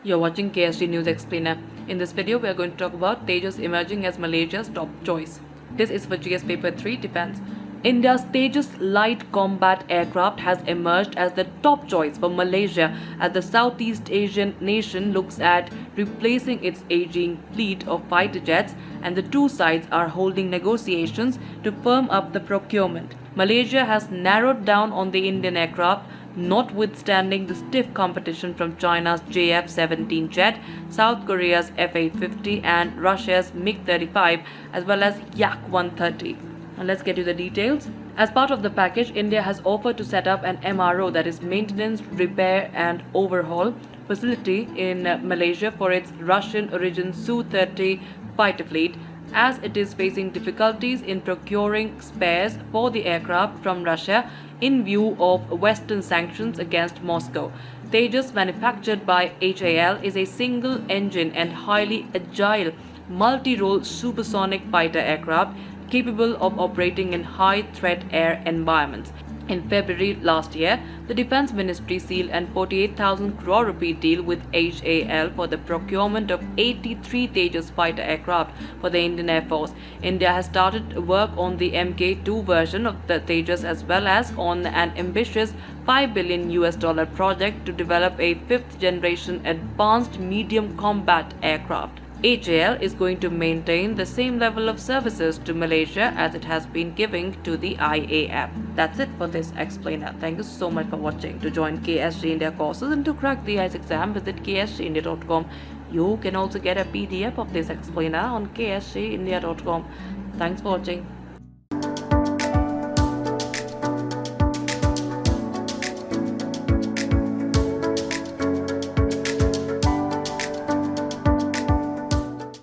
You're watching KSG News Explainer. In this video, we are going to talk about Tejas emerging as Malaysia's top choice. This is for GS Paper 3 Defense. India's Tejas light combat aircraft has emerged as the top choice for Malaysia as the Southeast Asian nation looks at replacing its aging fleet of fighter jets, and the two sides are holding negotiations to firm up the procurement. Malaysia has narrowed down on the Indian aircraft, notwithstanding the stiff competition from China's JF-17 jet, South Korea's F-850 and Russia's MiG-35 as well as Yak-130. Now let's get to the details. As part of the package, India has offered to set up an MRO, that is maintenance, repair and overhaul facility in Malaysia for its Russian origin Su-30 fighter fleet, as it is facing difficulties in procuring spares for the aircraft from Russia in view of Western sanctions against Moscow. Tejas, manufactured by HAL, is a single-engine and highly agile multi-role supersonic fighter aircraft capable of operating in high-threat air environments. In February last year, the Defence Ministry sealed an 48,000 crore rupee deal with HAL for the procurement of 83 Tejas fighter aircraft for the Indian Air Force. India has started work on the Mk2 version of the Tejas as well as on an ambitious $5 billion project to develop a fifth-generation advanced medium combat aircraft. HAL is going to maintain the same level of services to Malaysia as it has been giving to the IAF. That's it for this explainer. Thank you so much for watching. To join KSG India courses and to crack the IELTS exam, visit ksgindia.com. You can also get a PDF of this explainer on ksgindia.com. Thanks for watching.